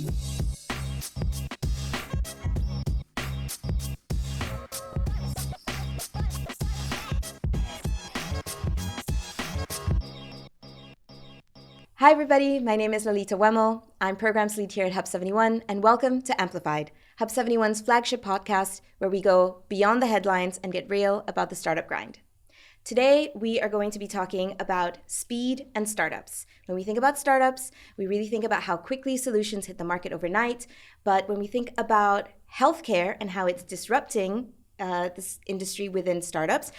Hi everybody, my name is Lalitha Wemel. I'm Programs Lead here at Hub71, and welcome to Amplified, Hub71's flagship podcast where we go beyond the headlines and get real about the startup grind. Today, we are going to be talking about speed and startups. When we think about startups, we really think about how quickly solutions hit the market overnight. But when we think about healthcare and how it's disrupting this industry within startups,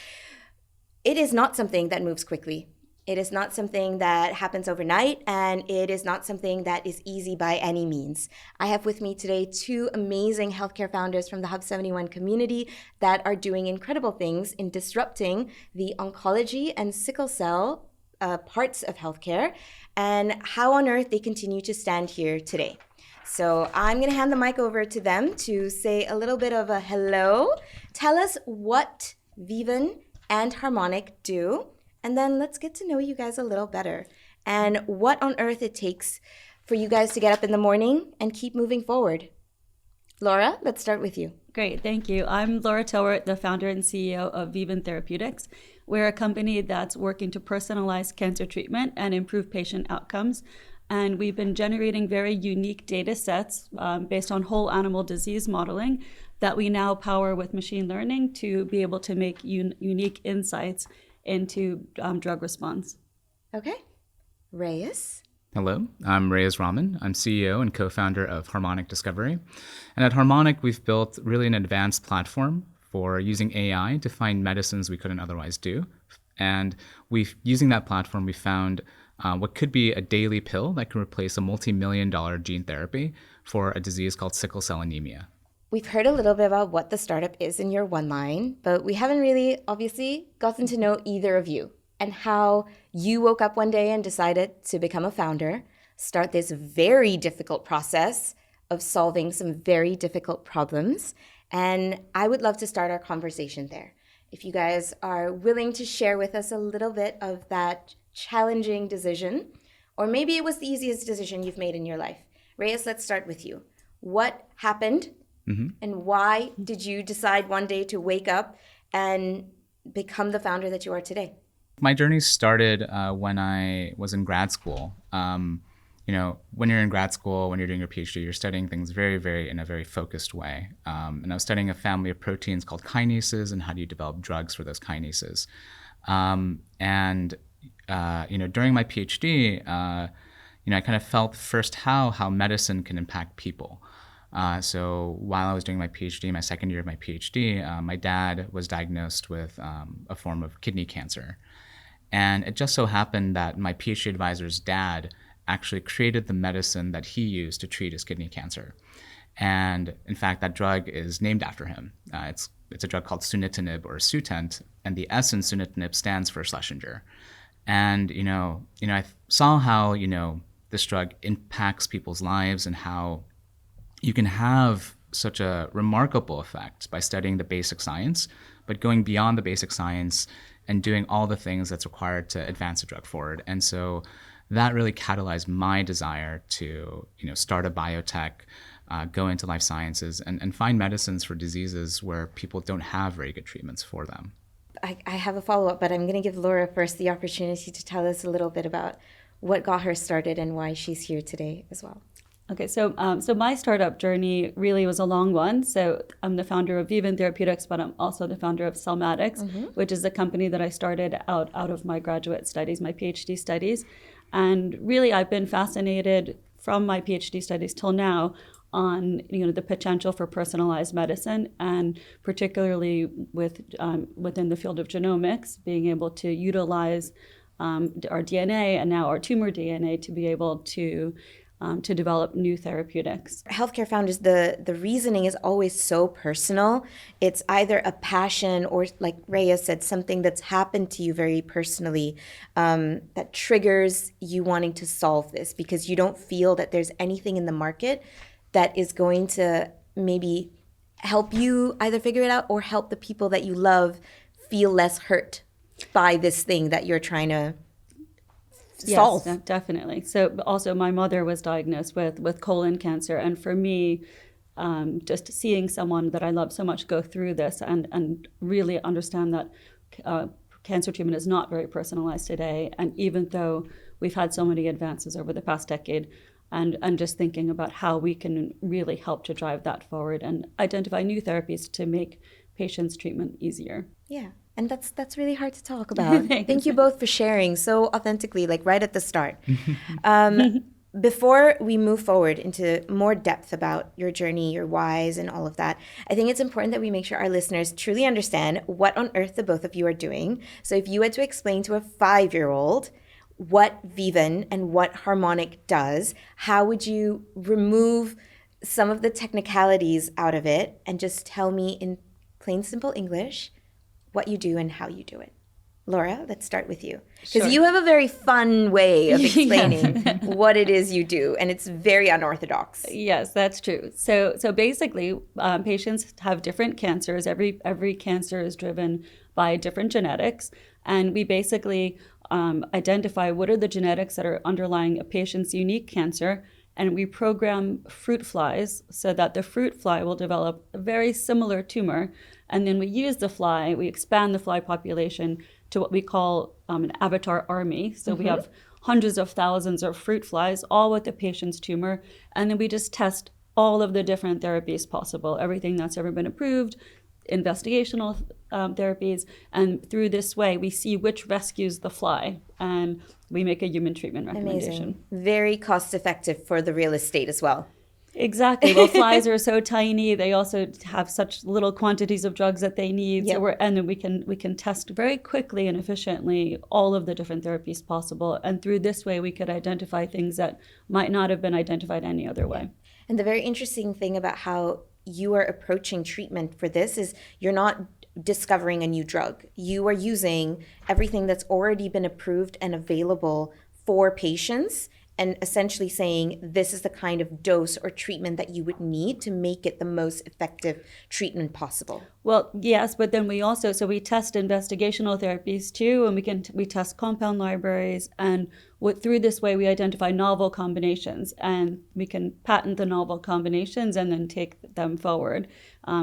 it is not something that moves quickly. It is not something that happens overnight, and it is not something that is easy by any means. I have with me today two amazing healthcare founders from the Hub71 community that are doing incredible things in disrupting the oncology and sickle cell parts of healthcare, and how on earth they continue to stand here today. So I'm going to hand the mic over to them to say a little bit of a hello. Tell us what Vivan and Harmonic do. And then let's get to know you guys a little better and what on earth it takes for you guys to get up in the morning and keep moving forward. Laura, let's start with you. Great, thank you. I'm Laura Towart, the founder and CEO of Vivan Therapeutics. We're a company that's working to personalize cancer treatment and improve patient outcomes. And we've been generating very unique data sets based on whole animal disease modeling that we now power with machine learning to be able to make unique insights into drug response. Okay. Rayees? Hello, I'm Rayees Rahman. I'm CEO and co-founder of Harmonic Discovery. And at Harmonic, we've built really an advanced platform for using AI to find medicines we couldn't otherwise do. And using that platform, we found what could be a daily pill that can replace a multi-million-dollar gene therapy for a disease called sickle cell anemia. We've heard a little bit about what the startup is in your one line, but we haven't really, obviously, gotten to know either of you and how you woke up one day and decided to become a founder, start this very difficult process of solving some very difficult problems. And I would love to start our conversation there. If you guys are willing to share with us a little bit of that challenging decision, or maybe it was the easiest decision you've made in your life. Rayees, let's start with you. What happened? Mm-hmm. And why did you decide one day to wake up and become the founder that you are today? My journey started when I was in grad school. When you're in grad school, when you're doing your PhD, you're studying things in a very focused way. And I was studying a family of proteins called kinases and how do you develop drugs for those kinases. During my PhD, I kind of felt first how medicine can impact people. So while I was doing my PhD, my second year of my PhD, my dad was diagnosed with a form of kidney cancer. And it just so happened that my PhD advisor's dad actually created the medicine that he used to treat his kidney cancer. And in fact, that drug is named after him. It's a drug called sunitinib or Sutent, and the S in sunitinib stands for Schlesinger. And, I saw how, this drug impacts people's lives and how you can have such a remarkable effect by studying the basic science, but going beyond the basic science and doing all the things that's required to advance a drug forward. And so that really catalyzed my desire to, start a biotech, go into life sciences and find medicines for diseases where people don't have very good treatments for them. I have a follow-up, but I'm going to give Laura first the opportunity to tell us a little bit about what got her started and why she's here today as well. Okay, so my startup journey really was a long one. So I'm the founder of Vivan Therapeutics, but I'm also the founder of Cellmatics, which is a company that I started out of my graduate studies, my PhD studies. And really, I've been fascinated from my PhD studies till now on the potential for personalized medicine, and particularly within the field of genomics, being able to utilize our DNA and now our tumor DNA to be able to develop new therapeutics. Healthcare founders, the reasoning is always so personal. It's either a passion or, like Rayees said, something that's happened to you very personally that triggers you wanting to solve this because you don't feel that there's anything in the market that is going to maybe help you either figure it out or help the people that you love feel less hurt by this thing that you're trying to solve. Yes, definitely. So also my mother was diagnosed with colon cancer. And for me, just seeing someone that I love so much go through this and really understand that cancer treatment is not very personalized today. And even though we've had so many advances over the past decade, and just thinking about how we can really help to drive that forward and identify new therapies to make patients' treatment easier. Yeah. And that's really hard to talk about. Thank you both for sharing so authentically, like right at the start. Before we move forward into more depth about your journey, your whys, and all of that, I think it's important that we make sure our listeners truly understand what on earth the both of you are doing. So if you had to explain to a 5-year-old what Vivan and what Harmonic does, how would you remove some of the technicalities out of it and just tell me in plain, simple English what you do and how you do it? Laura, let's start with you. Because you have a very fun way of explaining what it is you do, and it's very unorthodox. Yes, that's true. So basically, patients have different cancers. Every cancer is driven by different genetics, and we basically identify what are the genetics that are underlying a patient's unique cancer, and we program fruit flies so that the fruit fly will develop a very similar tumor, and then we use the fly, we expand the fly population to what we call an avatar army. So we have hundreds of thousands of fruit flies, all with the patient's tumor, and then we just test all of the different therapies possible, everything that's ever been approved, investigational therapies, and through this way we see which rescues the fly, and we make a human treatment recommendation. Amazing. Very cost effective for the real estate as well. Exactly. Well, flies are so tiny. They also have such little quantities of drugs that they need. Yep. So and then we can test very quickly and efficiently all of the different therapies possible. And through this way, we could identify things that might not have been identified any other way. And the very interesting thing about how you are approaching treatment for this is you're not discovering a new drug. You are using everything that's already been approved and available for patients, and essentially saying this is the kind of dose or treatment that you would need to make it the most effective treatment possible. Well, yes, but then we also, so we test investigational therapies too, and we test compound libraries, and through this way we identify novel combinations, and we can patent the novel combinations and then take them forward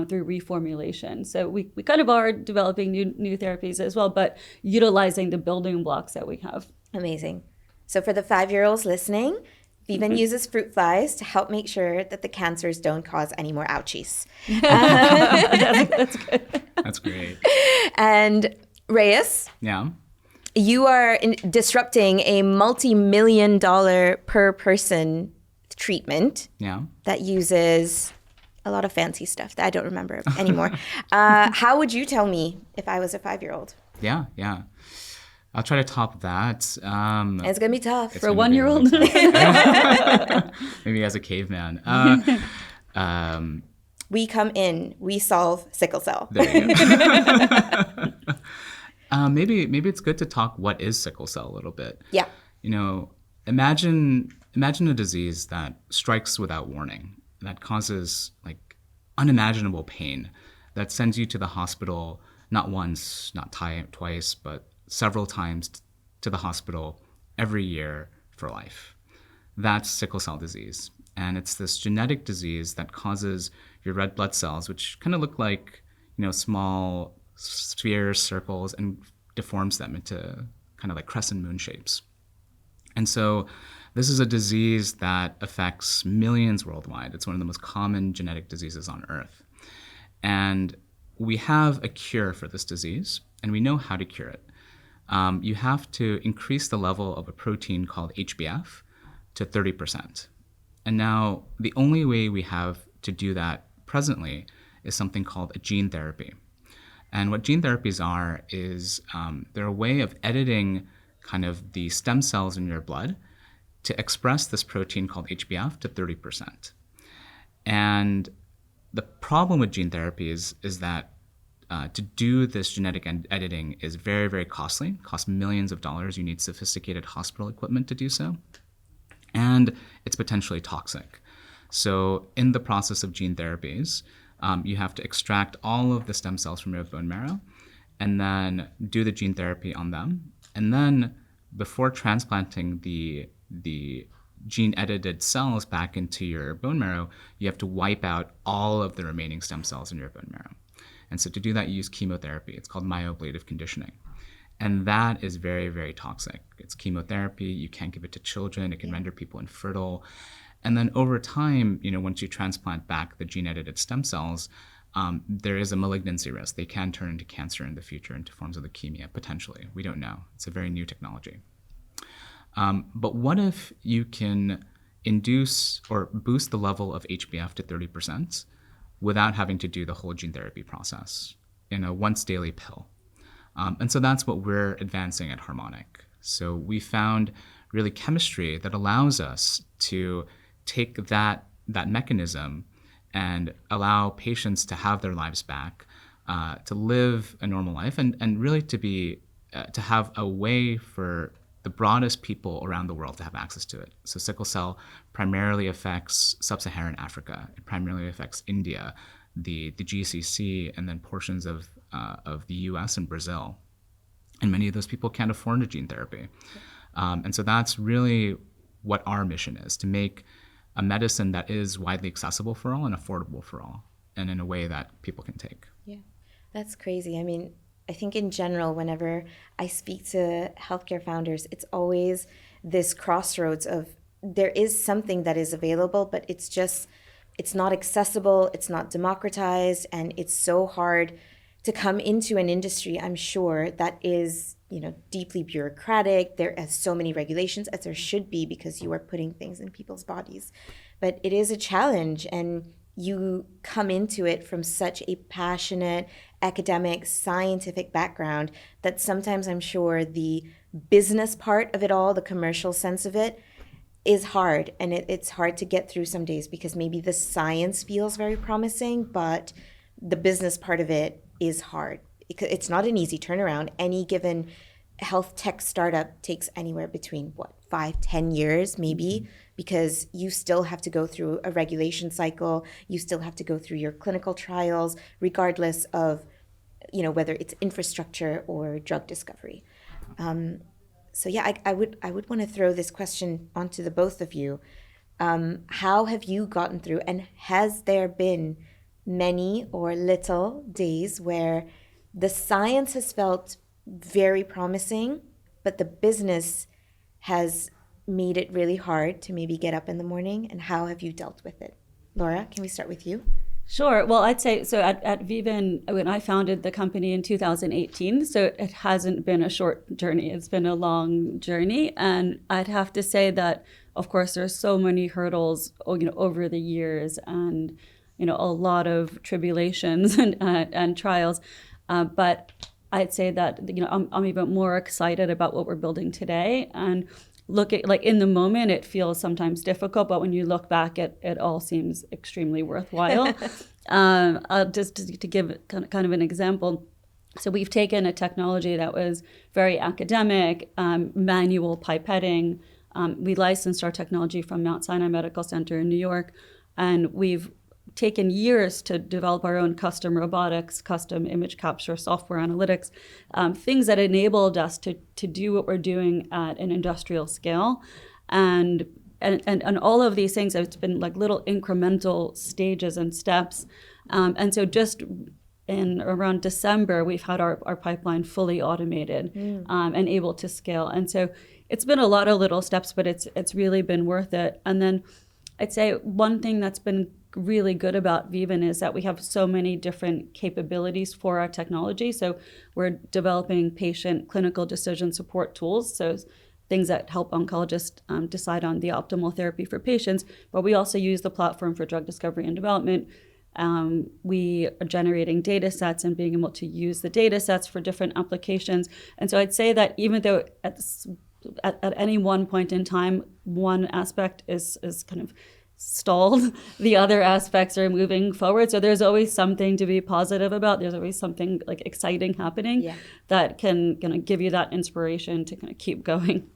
through reformulation. So we kind of are developing new therapies as well, but utilizing the building blocks that we have. Amazing. So for the 5-year-olds listening, Vivan uses fruit flies to help make sure that the cancers don't cause any more ouchies. That's good. That's great. And Rayees, Yeah. you are disrupting a multi-million-dollar per person treatment that uses a lot of fancy stuff that I don't remember anymore. How would you tell me if I was a 5-year-old? Yeah. I'll try to top that. It's going to be tough. For a 1-year-old? Maybe as a caveman. We come in, we solve sickle cell. There you go. Maybe it's good to talk what is sickle cell a little bit. Yeah. Imagine a disease that strikes without warning, that causes like unimaginable pain, that sends you to the hospital not once, not twice, but several times to the hospital every year for life. That's sickle cell disease. And it's this genetic disease that causes your red blood cells, which kind of look like, small spheres, circles, and deforms them into kind of like crescent moon shapes. And so this is a disease that affects millions worldwide. It's one of the most common genetic diseases on Earth. And we have a cure for this disease, and we know how to cure it. You have to increase the level of a protein called HbF to 30%. And now the only way we have to do that presently is something called a gene therapy. And what gene therapies are is they're a way of editing kind of the stem cells in your blood to express this protein called HbF to 30%. And the problem with gene therapy is that to do this genetic editing is very, very costly. It costs millions of dollars. You need sophisticated hospital equipment to do so. And it's potentially toxic. So in the process of gene therapies, you have to extract all of the stem cells from your bone marrow and then do the gene therapy on them. And then before transplanting the gene-edited cells back into your bone marrow, you have to wipe out all of the remaining stem cells in your bone marrow. And so to do that, you use chemotherapy. It's called myeloablative conditioning. And that is very, very toxic. It's chemotherapy. You can't give it to children. It can render people infertile. And then over time, once you transplant back the gene-edited stem cells, there is a malignancy risk. They can turn into cancer in the future, into forms of leukemia, potentially. We don't know. It's a very new technology. But what if you can induce or boost the level of HbF to 30% without having to do the whole gene therapy process in a once daily pill? And so that's what we're advancing at Harmonic. So we found really chemistry that allows us to take that mechanism and allow patients to have their lives back, to live a normal life, and really to have a way for the broadest people around the world to have access to it. So sickle cell primarily affects sub-Saharan Africa. It primarily affects India, the GCC, and then portions of the US and Brazil. And many of those people can't afford a gene therapy. And so that's really what our mission is, to make a medicine that is widely accessible for all and affordable for all, and in a way that people can take. Yeah, that's crazy. I mean, I think in general, whenever I speak to healthcare founders, it's always this crossroads of there is something that is available, but it's not accessible, it's not democratized, and it's so hard to come into an industry, I'm sure, that is, deeply bureaucratic. There are so many regulations, as there should be, because you are putting things in people's bodies. But it is a challenge, and you come into it from such a passionate, academic, scientific background that sometimes I'm sure the business part of it all, the commercial sense of it, is hard. And it's hard to get through some days because maybe the science feels very promising, but the business part of it is hard. It's not an easy turnaround. Any given health tech startup takes anywhere between 5-10 years maybe, because you still have to go through a regulation cycle. You still have to go through your clinical trials, regardless of, whether it's infrastructure or drug discovery. So yeah, I would want to throw this question onto the both of you. How have you gotten through, and has there been many or little days where the science has felt very promising, but the business has made it really hard to maybe get up in the morning? And how have you dealt with it? Laura, can we start with you? Sure. Well, I'd say, so at Vivan, when I founded the company in 2018, so it hasn't been a short journey. It's been a long journey. And I'd have to say that, of course, there's so many hurdles, over the years, and, a lot of tribulations and trials. But I'd say that, I'm even more excited about what we're building today. And look at, in the moment, it feels sometimes difficult, but when you look back, it all seems extremely worthwhile. Just to give kind of an example. So we've taken a technology that was very academic, manual pipetting. We licensed our technology from Mount Sinai Medical Center in New York, and we've taken years to develop our own custom robotics, custom image capture, software analytics, things that enabled us to do what we're doing at an industrial scale. And all of these things, it's been like little incremental stages and steps. And so just in around December, we've had our pipeline fully automated and able to scale. And so it's been a lot of little steps, but it's really been worth it. And then I'd say one thing that's been really good about Vivan is that we have so many different capabilities for our technology. So we're developing patient clinical decision support tools, so things that help oncologists decide on the optimal therapy for patients. But we also use the platform for drug discovery and development. We are generating data sets and being able to use the data sets for different applications. And so I'd say that even though at any one point in time, one aspect is kind of stalled, the other aspects are moving forward. So there's always something to be positive about. There's always something exciting happening that can give you that inspiration to kind of keep going.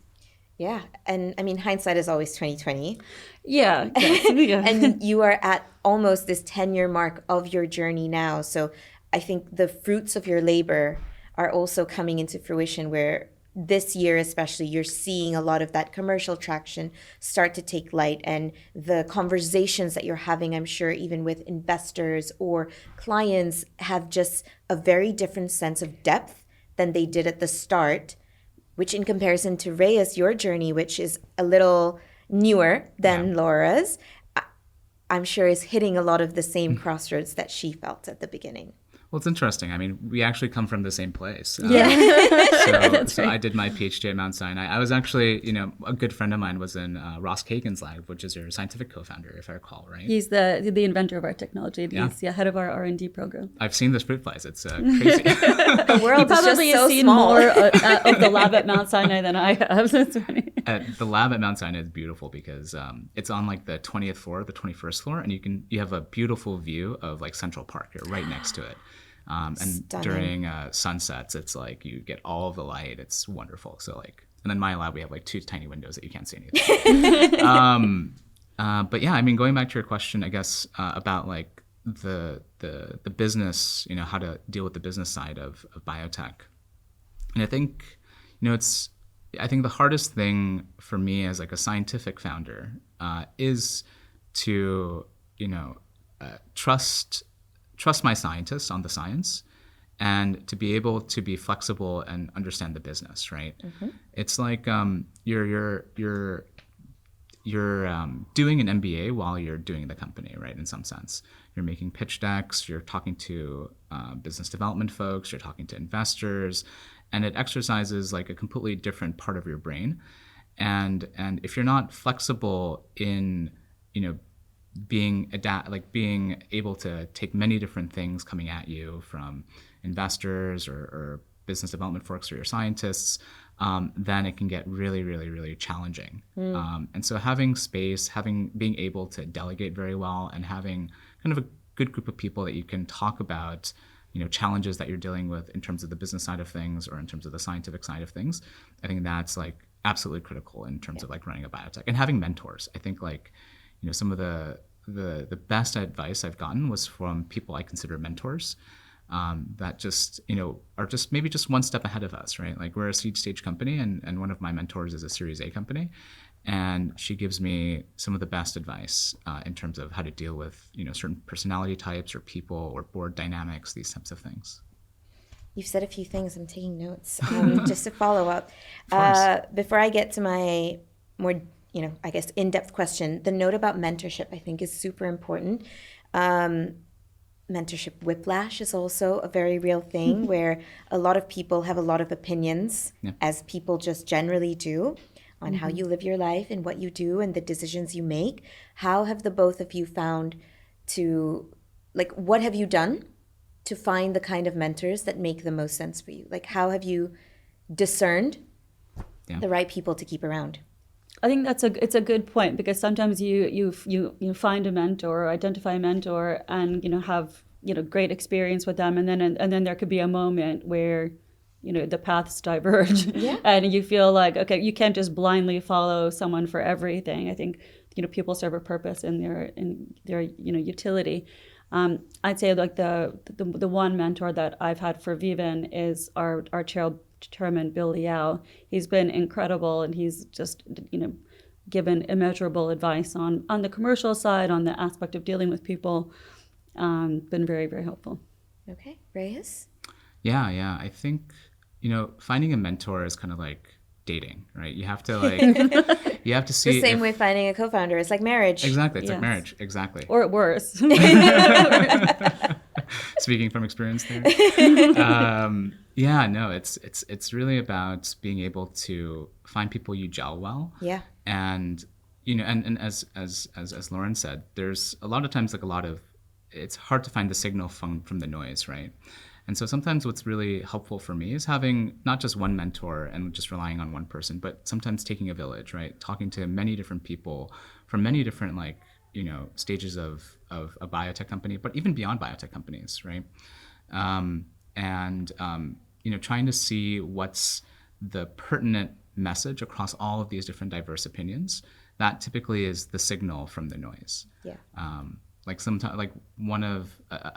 Yeah. And I mean, hindsight is always 20/20. Yeah. And you are at almost this 10-year mark of your journey now. So I think the fruits of your labor are also coming into fruition, where this year especially, you're seeing a lot of that commercial traction start to take light, and the conversations that you're having, I'm sure, even with investors or clients, have just a very different sense of depth than they did at the start, which in comparison to Rayees, your journey, which is a little newer than Laura's, I'm sure is hitting a lot of the same crossroads that she felt at the beginning. Well, it's interesting. I mean, we actually come from the same place. So right. I did my PhD at Mount Sinai. I was actually, a good friend of mine was in Ross Kagan's lab, which is your scientific co-founder, if I recall, right? He's the inventor of our technology. He's head of our R&D program. I've seen the fruit flies. It's crazy. The world is just so seen small. more of the lab at Mount Sinai than I have. That's funny. The lab at Mount Sinai is beautiful because it's on like the 20th floor, the 21st floor, and you have a beautiful view of like Central Park. You're right next to it. And Stunning. during sunsets, it's like you get all of the light. It's wonderful. So like, and then my lab, we have like 2 tiny windows that you can't see anything. But yeah, I mean, going back to your question, I guess about like the business, how to deal with the business side of biotech, and I think I think the hardest thing for me as like a scientific founder is to trust my scientists on the science, and to be able to be flexible and understand the business, right? Mm-hmm. It's like you're doing an MBA while you're doing the company, right? In some sense, you're making pitch decks, you're talking to business development folks, you're talking to investors, and it exercises like a completely different part of your brain. And if you're not flexible in being able to take many different things coming at you from investors or business development folks or your scientists, then it can get really, really, really challenging. And so having space, being able to delegate very well, and having kind of a good group of people that you can talk about challenges that you're dealing with in terms of the business side of things or in terms of the scientific side of things, I think that's like absolutely critical in terms of like running a biotech. And having mentors. I think like some of the best advice I've gotten was from people I consider mentors, that just are just maybe just one step ahead of us, right? Like we're a seed stage company, and one of my mentors is a Series A company, and she gives me some of the best advice in terms of how to deal with certain personality types or people or board dynamics, these types of things. You've said a few things. I'm taking notes. Just to follow up, before I get to my more I guess in-depth question, the note about mentorship I think is super important. Mentorship whiplash is also a very real thing where a lot of people have a lot of opinions, as people just generally do, on how you live your life and what you do and the decisions you make. How have the both of you found what have you done to find the kind of mentors that make the most sense for you? Like, how have you discerned the right people to keep around? I think it's a good point, because sometimes you find a mentor or identify a mentor and have great experience with them, and then there could be a moment where the paths diverge, and you feel like, okay, you can't just blindly follow someone for everything. I think people serve a purpose in their utility. I'd say like the one mentor that I've had for Vivan is our chairman, Bill Liao. He's been incredible, and he's just given immeasurable advice on the commercial side, on the aspect of dealing with people. Been very, very helpful. Okay, Rayees? Yeah. I think finding a mentor is kind of like dating, right? You have to you have to see the same way finding a co-founder is like marriage. Exactly, it's like marriage, exactly. Or worse. Speaking from experience there. It's really about being able to find people you gel well. Yeah. And and as Lauren said, there's a lot of times it's hard to find the signal from the noise, right? And so sometimes what's really helpful for me is having not just one mentor and just relying on one person, but sometimes taking a village, right? Talking to many different people from many different stages of a biotech company, but even beyond biotech companies, right? Trying to see what's the pertinent message across all of these different diverse opinions. That typically is the signal from the noise. Yeah. A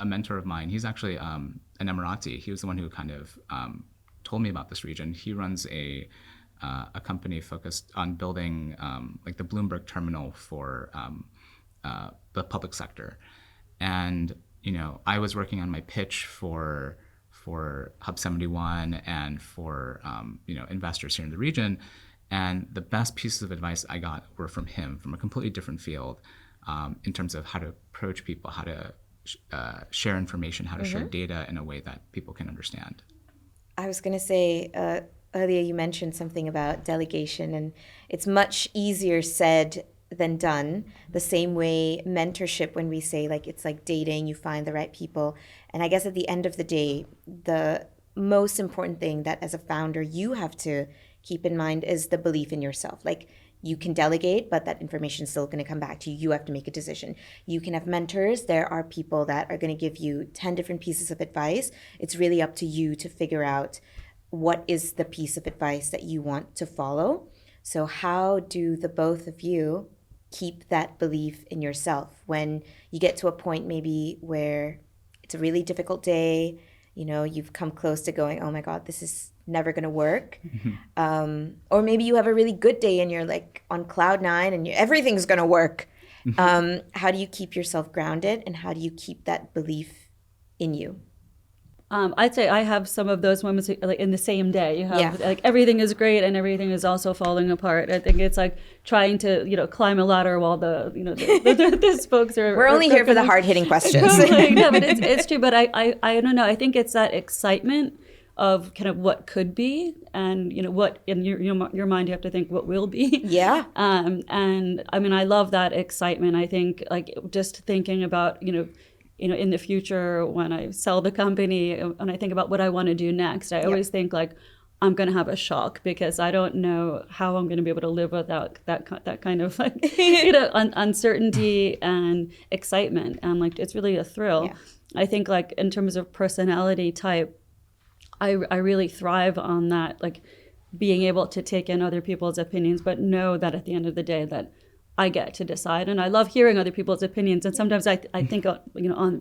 mentor of mine, he's actually an Emirati. He was the one who kind of told me about this region. He runs a company focused on building like the Bloomberg terminal for the public sector. And, I was working on my pitch for Hub71 and for, investors here in the region. And the best pieces of advice I got were from him, from a completely different field, in terms of how to approach people, how to share information, how to share data in a way that people can understand. I was going to say, earlier you mentioned something about delegation, and it's much easier said than done. The same way mentorship, when we say like it's like dating, you find the right people. And I guess at the end of the day, the most important thing that as a founder you have to keep in mind is the belief in yourself. Like, you can delegate, but that information is still going to come back to you. You have to make a decision. You can have mentors. There are people that are going to give you 10 different pieces of advice. It's really up to you to figure out what is the piece of advice that you want to follow. So how do the both of you keep that belief in yourself when you get to a point maybe where it's a really difficult day, you've come close to going, oh my God, this is never going to work. Or maybe you have a really good day and you're like on cloud nine and everything's going to work. How do you keep yourself grounded, and how do you keep that belief in you? I'd say I have some of those moments like in the same day. You have like everything is great and everything is also falling apart. I think it's like trying to climb a ladder while the folks are. We're only here for the hard hitting questions. No, but it's true. But I don't know. I think it's that excitement of kind of what could be, and what in your mind you have to think what will be. Yeah. And I mean, I love that excitement. I think like just thinking about in the future when I sell the company and I think about what I want to do next, I always think like I'm going to have a shock, because I don't know how I'm going to be able to live without that kind of like uncertainty and excitement, and like it's really a thrill. Yeah. I think like in terms of personality type, I really thrive on that, like being able to take in other people's opinions, but know that at the end of the day that I get to decide. And I love hearing other people's opinions. And sometimes I think,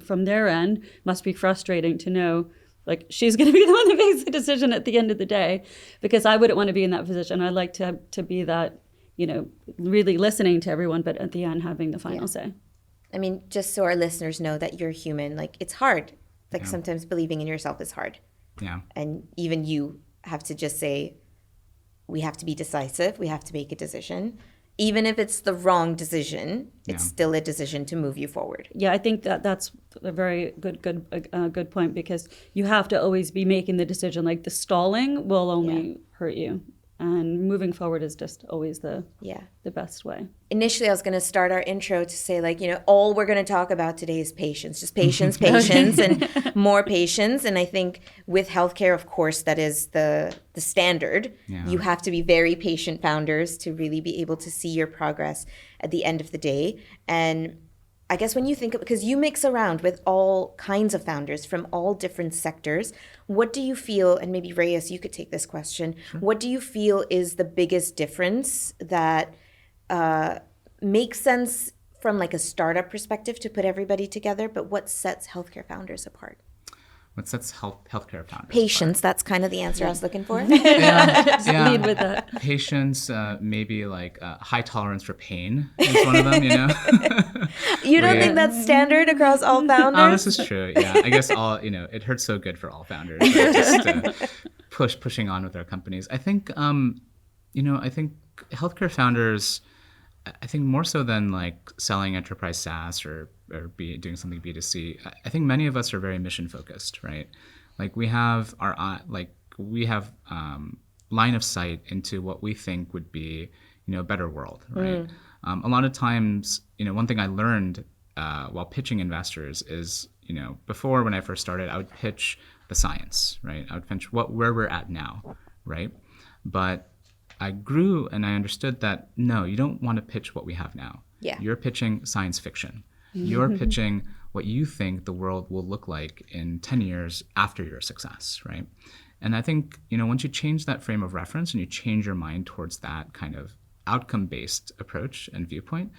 from their end, must be frustrating to know, like, she's going to be the one that makes the decision at the end of the day, because I wouldn't want to be in that position. I'd like to be that, really listening to everyone, but at the end having the final say. I mean, just so our listeners know that you're human, like, it's hard. Like, sometimes believing in yourself is hard. Yeah. And even you have to just say, we have to be decisive. We have to make a decision. Even if it's the wrong decision, it's still a decision to move you forward. Yeah, I think that's a very good point, because you have to always be making the decision. Like, the stalling will only hurt you, and moving forward is just always the best way. Initially, I was going to start our intro to say, like, all we're going to talk about today is patience, just patience, and more patience. And I think with healthcare, of course, that is the standard. Yeah. You have to be very patient founders to really be able to see your progress at the end of the day. And I guess when you think of, because you mix around with all kinds of founders from all different sectors, what do you feel, and maybe Rayees, you could take this question, what do you feel is the biggest difference that makes sense from like a startup perspective to put everybody together, but what sets healthcare founders apart? What sets healthcare founders Patience, apart? that's kind of the answer I was looking for. Lead with that. Patience, maybe like high tolerance for pain is one of them, You don't think that's standard across all founders? Oh, this is true. Yeah, I guess it hurts so good for all founders. Just pushing on with their companies. I think, I think healthcare founders, I think more so than like selling enterprise SaaS or doing something B2C, I think many of us are very mission focused, right? Like we have line of sight into what we think would be, a better world, right? A lot of times, one thing I learned while pitching investors is, before when I first started, I would pitch the science, right? I would pitch where we're at now, right? But I grew and I understood that, no, you don't want to pitch what we have now. Yeah. You're pitching science fiction. You're pitching what you think the world will look like in 10 years after your success, right? And I think, once you change that frame of reference and you change your mind towards that kind of outcome-based approach and viewpoint,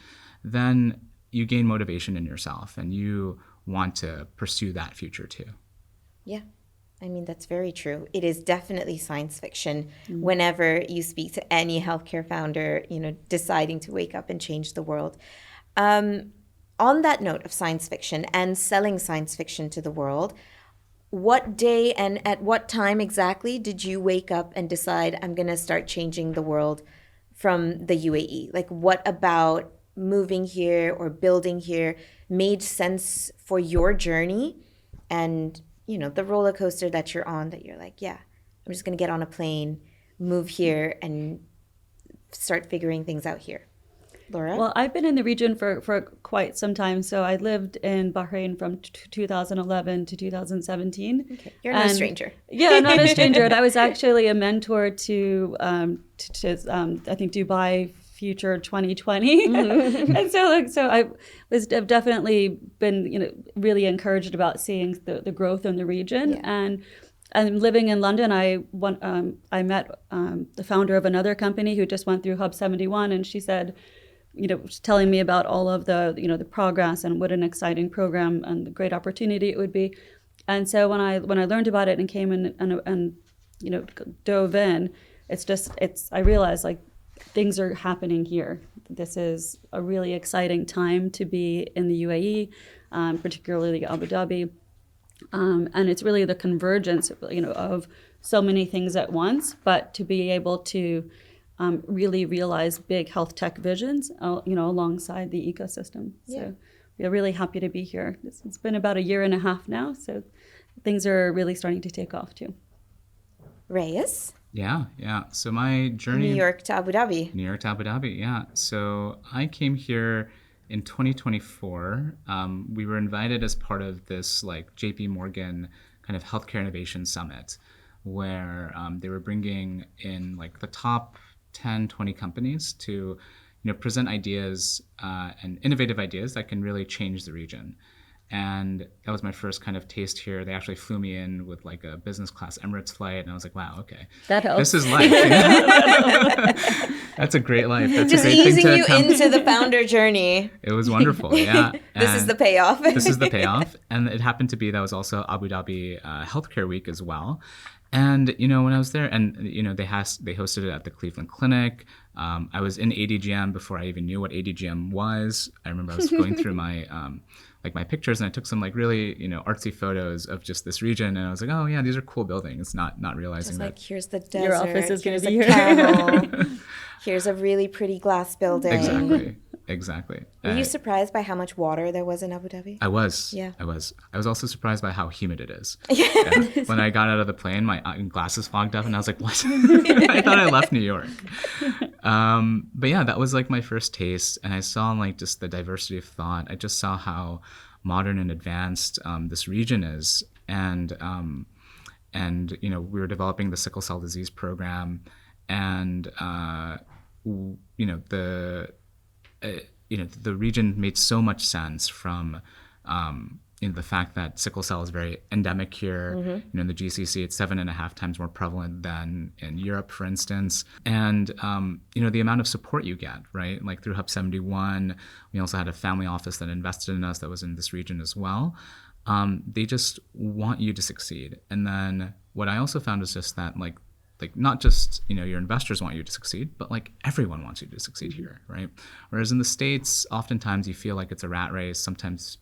then you gain motivation in yourself and you want to pursue that future too. Yeah. I mean, that's very true. It is definitely science fiction whenever you speak to any healthcare founder, deciding to wake up and change the world. On that note of science fiction and selling science fiction to the world, what day and at what time exactly did you wake up and decide I'm going to start changing the world from the UAE? Like, what about moving here or building here made sense for your journey and the roller coaster that you're on, that you're like, yeah, I'm just going to get on a plane, move here, and start figuring things out here? Laura? Well, I've been in the region for quite some time. So I lived in Bahrain from 2011 to 2017. Okay. You're no stranger. Yeah, not a stranger. And I was actually a mentor to I think, Dubai Future 2020. Mm-hmm. And so I've definitely been, really encouraged about seeing the growth in the region. Yeah. And living in London, I met the founder of another company who just went through Hub71, and she said, telling me about all of the, the progress and what an exciting program and the great opportunity it would be. And so when I learned about it and came in and dove in, I realized, like, things are happening here. This is a really exciting time to be in the UAE, particularly Abu Dhabi. And it's really the convergence, of so many things at once, but to be able to really realize big health tech visions, alongside the ecosystem. Yeah. So we're really happy to be here. It's been about a year and a half now, so things are really starting to take off too. Rayees? Yeah. So my journey... New York to Abu Dhabi. New York to Abu Dhabi, yeah. So I came here in 2024. We were invited as part of this, like, JP Morgan kind of healthcare innovation summit, where they were bringing in, like, the top 10, 20 companies to, present ideas and innovative ideas that can really change the region. And that was my first kind of taste here. They actually flew me in with, like, a business class Emirates flight, and I was like, wow, okay. That helps. This is life. That's a great life. That's just a great easing thing to you into the founder journey. It was wonderful, yeah. This is the payoff. This is the payoff. And it happened to be that was also Abu Dhabi Healthcare Week as well. And, when I was there, and, they hosted it at the Cleveland Clinic. I was in ADGM before I even knew what ADGM was. I remember I was going through my my pictures, and I took some, like, really, artsy photos of just this region, and I was like, oh yeah, these are cool buildings, not realizing just that. Like, here's the desert, your office is going to be here. Here's a really pretty glass building. Exactly. Were you surprised by how much water there was in Abu Dhabi? I was. Yeah. I was also surprised by how humid it is. Yeah. When I got out of the plane, my glasses fogged up, and I was like, what? I thought I left New York. But yeah, that was, like, my first taste. And I saw, like, just the diversity of thought. I just saw how modern and advanced this region is. And we were developing the sickle cell disease program. And, the region made so much sense from, the fact that sickle cell is very endemic here. Mm-hmm. In the GCC, it's 7.5 times more prevalent than in Europe, for instance. And, the amount of support you get, right? Like, through Hub71, we also had a family office that invested in us that was in this region as well. They just want you to succeed. And then what I also found is just that, like not just, your investors want you to succeed, but, like, everyone wants you to succeed here, right? Whereas in the States, oftentimes you feel like it's a rat race. Sometimes,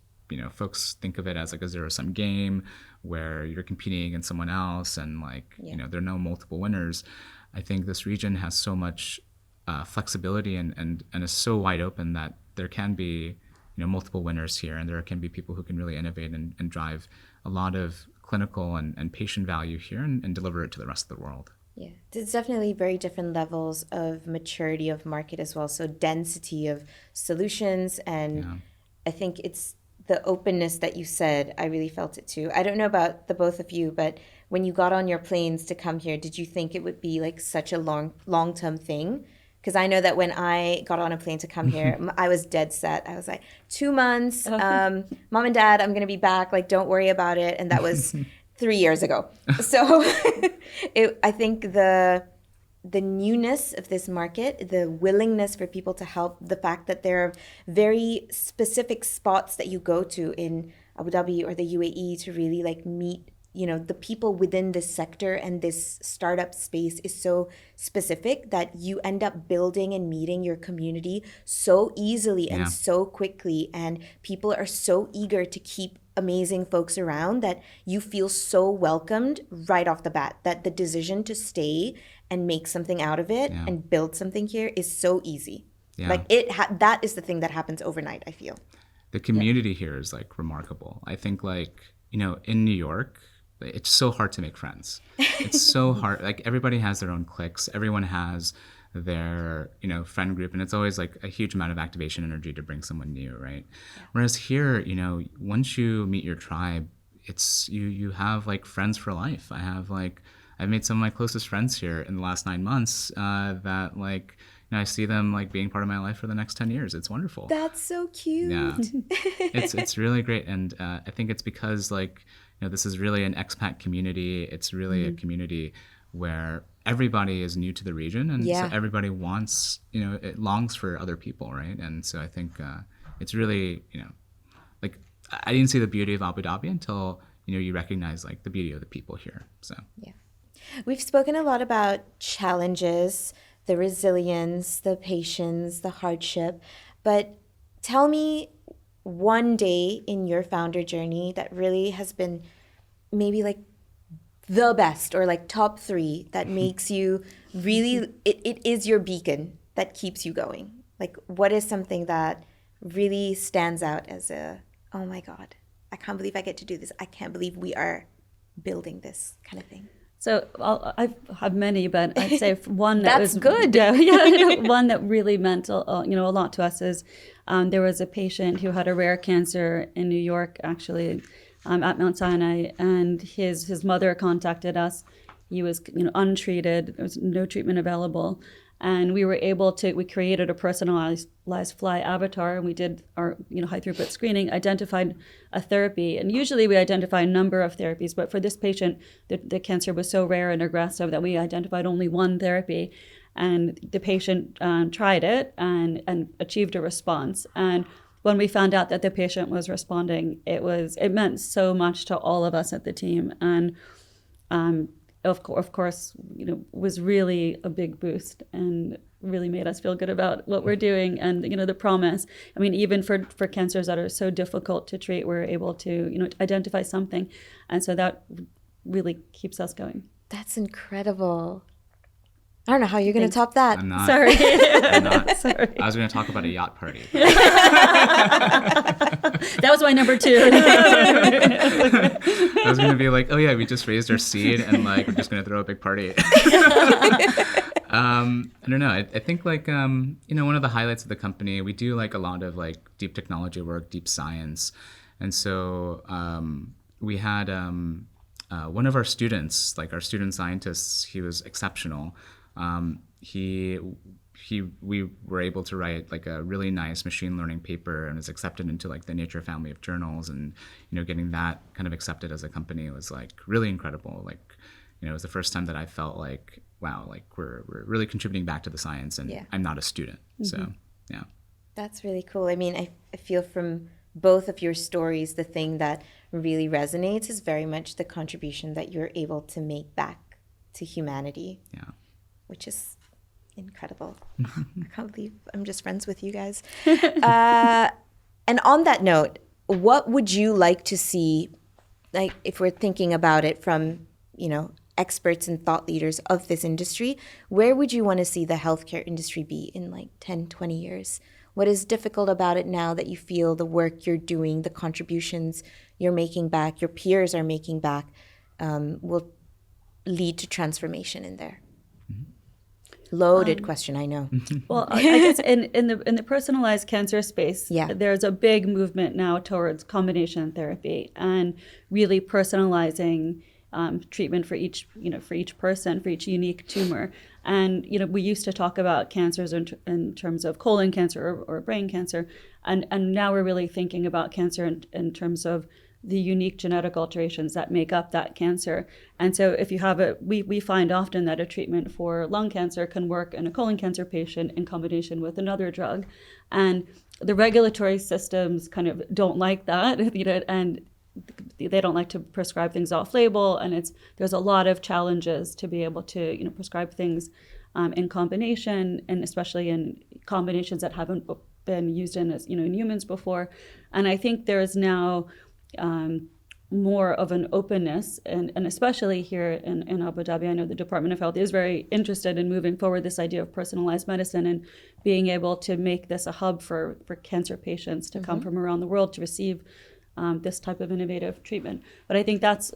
folks think of it as, like, a zero-sum game where you're competing against someone else, and, like, there are no multiple winners. I think this region has so much flexibility and is so wide open that there can be, multiple winners here, and there can be people who can really innovate and drive a lot of clinical and patient value here and deliver it to the rest of the world. Yeah, there's definitely very different levels of maturity of market as well. So density of solutions, and I think it's the openness that you said. I really felt it too. I don't know about the both of you, but when you got on your planes to come here, did you think it would be, like, such a long-term thing? Because I know that when I got on a plane to come here, I was dead set. I was like, 2 months, Mom and Dad, I'm going to be back. Like, don't worry about it. And that was 3 years ago. So I think the newness of this market, the willingness for people to help, the fact that there are very specific spots that you go to in Abu Dhabi or the UAE to really, like, meet the people within this sector and this startup space is so specific that you end up building and meeting your community so easily and so quickly, and people are so eager to keep amazing folks around that you feel so welcomed right off the bat, that the decision to stay and make something out of it and build something here is so easy. Like that is the thing that happens overnight, I feel. The community here is like remarkable. I think like, in New York, it's so hard to make friends. It's so hard. Like everybody has their own cliques. Everyone has their, friend group. And it's always like a huge amount of activation energy to bring someone new, right? Yeah. Whereas here, once you meet your tribe, it's you have like friends for life. I've made some of my closest friends here in the last 9 months that like, I see them like being part of my life for the next 10 years. It's wonderful. That's so cute. Yeah, it's really great. And I think it's because like, this is really an expat community. It's really a community where everybody is new to the region, and so everybody wants, it longs for other people, right? And so I think it's really, like I didn't see the beauty of Abu Dhabi until, you recognize like the beauty of the people here. So yeah, we've spoken a lot about challenges, the resilience, the patience, the hardship, but tell me one day in your founder journey that really has been maybe like the best, or like top 3 that makes you really, it is your beacon that keeps you going. Like what is something that really stands out as oh my God, I can't believe I get to do this. I can't believe we are building this kind of thing. So I have many, but I'd say one that That's was good. One that really meant a lot to us is there was a patient who had a rare cancer in New York, actually, at Mount Sinai, and his mother contacted us. He was untreated. There was no treatment available. And we created a personalized fly avatar, and we did our high throughput screening, identified a therapy. And usually we identify a number of therapies, but for this patient, the cancer was so rare and aggressive that we identified only one therapy. And the patient tried it and achieved a response. And when we found out that the patient was responding, it meant so much to all of us at the team. And of course, was really a big boost and really made us feel good about what we're doing and, the promise. I mean, even for cancers that are so difficult to treat, we're able to, identify something. And so that really keeps us going. That's incredible. I don't know how you're going to top that. I'm not. Sorry. I'm not. Sorry. I was going to talk about a yacht party. That was my number 2. I was going to be like, oh yeah, we just raised our seed and like we're just going to throw a big party. I don't know. I think like, one of the highlights of the company, we do like a lot of like deep technology work, deep science. And so we had one of our students, like our student scientists, he was exceptional. We were able to write like a really nice machine learning paper and was accepted into like the Nature family of journals, and getting that kind of accepted as a company was like really incredible. Like it was the first time that I felt like, wow, like we're really contributing back to the science, and I'm not a student. So yeah, that's really cool. I mean, I feel from both of your stories, the thing that really resonates is very much the contribution that you're able to make back to humanity. Yeah. Which is incredible. I can't believe I'm just friends with you guys. And on that note, what would you like to see, like if we're thinking about it from, experts and thought leaders of this industry, where would you want to see the healthcare industry be in like 10, 20 years? What is difficult about it now that you feel the work you're doing, the contributions you're making back, your peers are making back, will lead to transformation in there? Loaded question, I know. Well, I guess in the personalized cancer space, there's a big movement now towards combination therapy and really personalizing treatment for each person, for each unique tumor. And we used to talk about cancers in terms of colon cancer or brain cancer, and now we're really thinking about cancer in terms of the unique genetic alterations that make up that cancer. And so if you have we find often that a treatment for lung cancer can work in a colon cancer patient in combination with another drug. And the regulatory systems kind of don't like that, and they don't like to prescribe things off label, and there's a lot of challenges to be able to prescribe things in combination, and especially in combinations that haven't been used in humans before. And I think there is now more of an openness, and especially here in Abu Dhabi, I know the Department of Health is very interested in moving forward this idea of personalized medicine and being able to make this a hub for cancer patients to come from around the world to receive this type of innovative treatment. But I think that's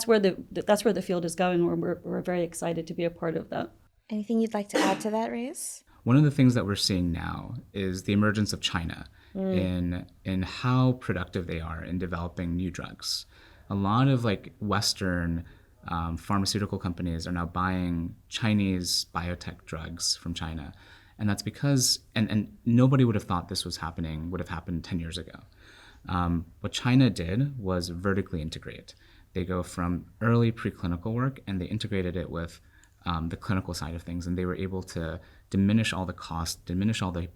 where the field is going. We're very excited to be a part of that. Anything you'd like to add to that, Rayees? One of the things that we're seeing now is the emergence of China in how productive they are in developing new drugs. A lot of Western pharmaceutical companies are now buying Chinese biotech drugs from China. And that's because, and nobody would have thought this would have happened 10 years ago. What China did was vertically integrate. They go from early preclinical work and they integrated it with the clinical side of things, and they were able to diminish all the costs, diminish all the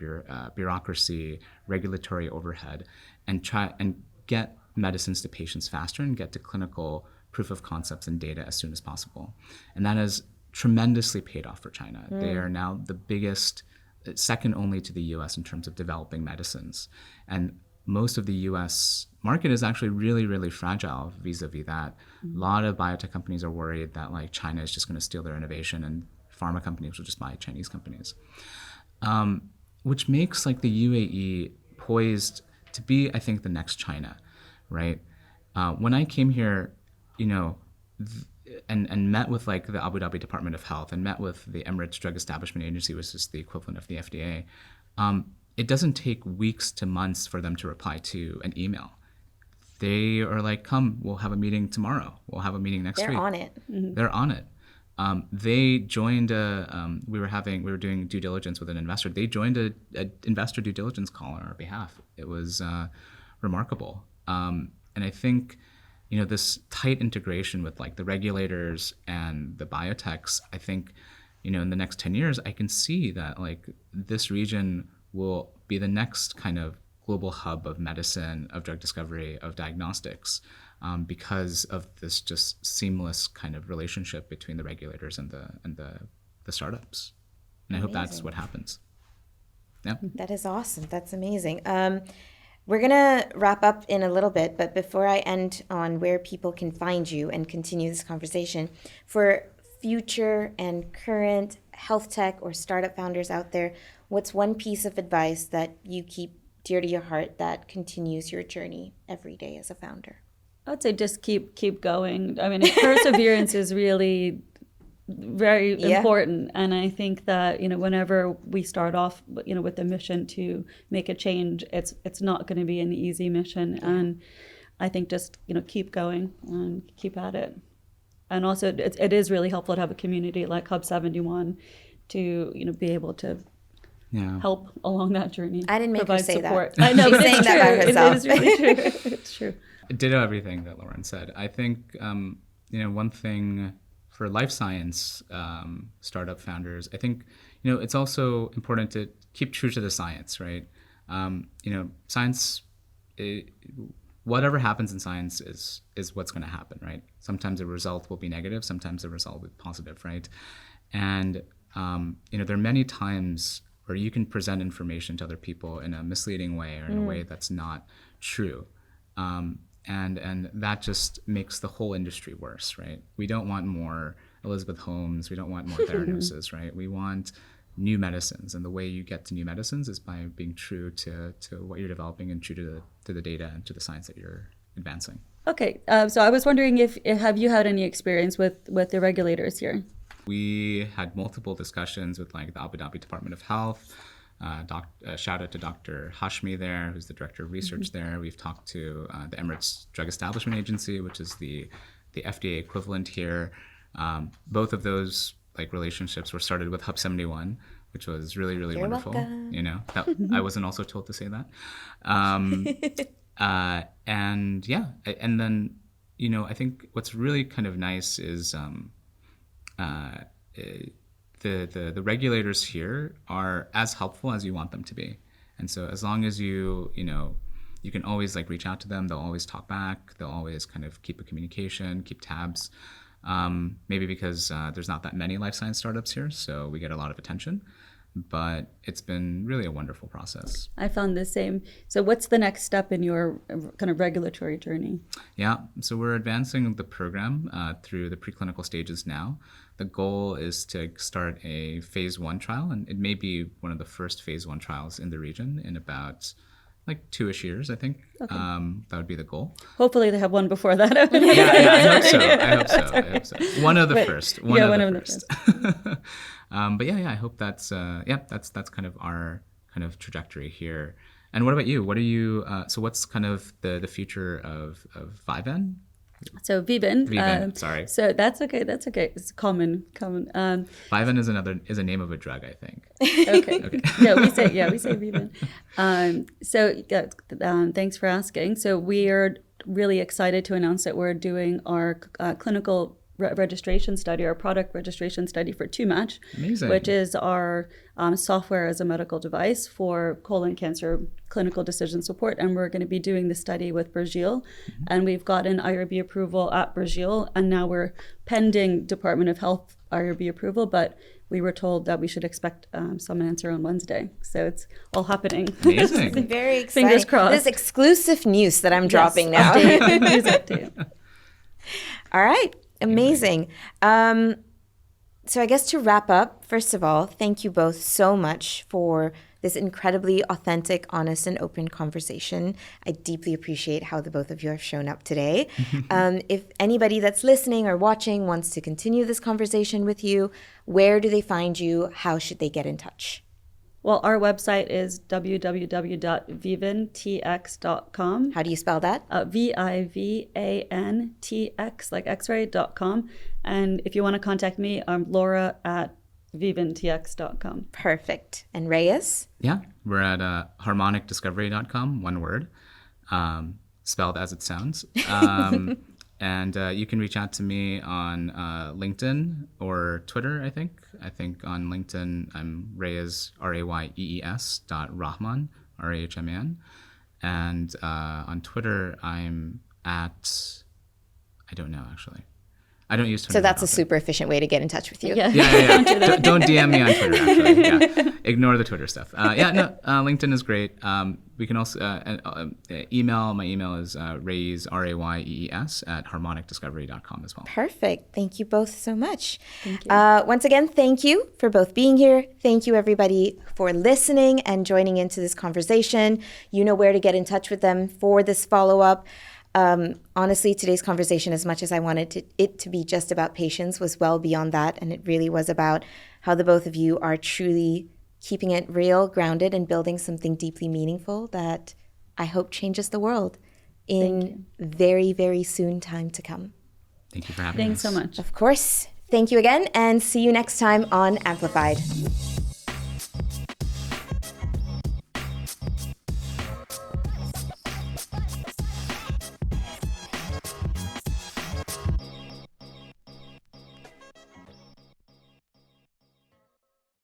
bureaucracy, regulatory overhead, and try and get medicines to patients faster and get to clinical proof of concepts and data as soon as possible. And that has tremendously paid off for China. They are now the biggest, second only to the US in terms of developing medicines. And most of the US market is actually really, really fragile vis-a-vis that. A lot of biotech companies are worried that China is just going to steal their innovation and pharma companies will just buy Chinese companies. Which makes the UAE poised to be, I think, the next China, right? When I came here, and met with the Abu Dhabi Department of Health and met with the Emirates Drug Establishment Agency, which is the equivalent of the FDA, it doesn't take weeks to months for them to reply to an email. They are come, we'll have a meeting tomorrow. We'll have a meeting next week. They're on it. Mm-hmm. They're on it. They joined we were doing due diligence with an investor. They joined a investor due diligence call on our behalf. It was remarkable. And I think, this tight integration with the regulators and the biotechs, I think, in the next 10 years, I can see that this region will be the next kind of global hub of medicine, of drug discovery, of diagnostics, because of this just seamless kind of relationship between the regulators and the startups. And I hope that's what happens. Yeah. That is awesome. That's amazing. We're going to wrap up in a little bit, but before I end on where people can find you and continue this conversation, for future and current health tech or startup founders out there, what's one piece of advice that you keep dear to your heart that continues your journey every day as a founder? I would say just keep going. I mean, perseverance is really very important. And I think that, whenever we start off, with the mission to make a change, it's not going to be an easy mission. And I think just, keep going and keep at it. And also it is really helpful to have a community like Hub71 to, be able to help along that journey. I didn't make her say support. That. I know, She's but saying it's that true. by herself. It is really true. It's true. Ditto everything that Lauren said. I think, one thing for life science startup founders, I think, it's also important to keep true to the science, right? Science, whatever happens in science is what's going to happen, right? Sometimes the result will be negative, sometimes the result will be positive, right? And, there are many times where you can present information to other people in a misleading way or in a way that's not true. And that just makes the whole industry worse, right? We don't want more Elizabeth Holmes. We don't want more Theranosis, right? We want new medicines. And the way you get to new medicines is by being true to what you're developing and true to the data and to the science that you're advancing. Okay. So I was wondering have you had any experience with the regulators here? We had multiple discussions with the Abu Dhabi Department of Health. Shout out to Dr. Hashmi there, who's the director of research there. We've talked to the Emirates Drug Establishment Agency, which is the FDA equivalent here. Both of those relationships were started with Hub71, which was really, really wonderful. Welcome. I wasn't also told to say that. And then I think what's really kind of nice is the regulators here are as helpful as you want them to be. And so as long as you you can always like reach out to them. They'll always talk back. They'll always kind of keep a communication, keep tabs. Maybe because there's not that many life science startups here, so we get a lot of attention. But it's been really a wonderful process. I found the same. So what's the next step in your kind of regulatory journey? Yeah, so we're advancing the program through the preclinical stages now. The goal is to start a phase 1 trial, and it may be one of the first phase 1 trials in the region in about like 2-ish years, I think. Okay. That would be the goal. Hopefully they have one before that. I hope so. One of the first. One of the first. But I hope that's kind of our kind of trajectory here. And what about you? What are you? So what's kind of the future of Vivan? So Vivan. Sorry. So that's okay. It's common. Vivan is a name of a drug, I think. Okay. No, we say Vivan. Thanks for asking. So we are really excited to announce that we're doing our clinical registration study, our product registration study for 2Match, which is our software as a medical device for colon cancer clinical decision support. And we're going to be doing the study with Brazil. Mm-hmm. And we've got an IRB approval at Brazil. And now we're pending Department of Health IRB approval, but we were told that we should expect some answer on Wednesday. So it's all happening. Amazing. Very exciting. Fingers crossed. This exclusive news that I'm dropping now. News update. All right. Amazing. So I guess to wrap up, first of all, thank you both so much for this incredibly authentic, honest, and open conversation. I deeply appreciate how the both of you have shown up today. If anybody that's listening or watching wants to continue this conversation with you, where do they find you? How should they get in touch? Well, our website is www.vivantx.com. How do you spell that? VIVANTX, like x-ray.com. And if you want to contact me, I'm Laura at vivantx.com. Perfect. And Rayees? Yeah, we're at harmonicdiscovery.com, one word, spelled as it sounds. And you can reach out to me on LinkedIn or Twitter, I think. I think on LinkedIn, I'm Rayees, Rayees .Rahman, Rahman. And on Twitter, I'm at, I don't know, actually. I don't use Twitter. So that's a super efficient way to get in touch with you. Yeah. Don't DM me on Twitter, actually. Yeah. Ignore the Twitter stuff. LinkedIn is great. We can also email. My email is Rayees, Rayees at harmonicdiscovery.com as well. Perfect. Thank you both so much. Thank you. Once again, thank you for both being here. Thank you, everybody, for listening and joining into this conversation. You know where to get in touch with them for this follow-up. Honestly, today's conversation, as much as I wanted it to be just about patients, was well beyond that. And it really was about how the both of you are truly keeping it real, grounded, and building something deeply meaningful that I hope changes the world in very, very soon time to come. Thank you for having us. Thanks so much. Of course. Thank you again, and see you next time on Amplified.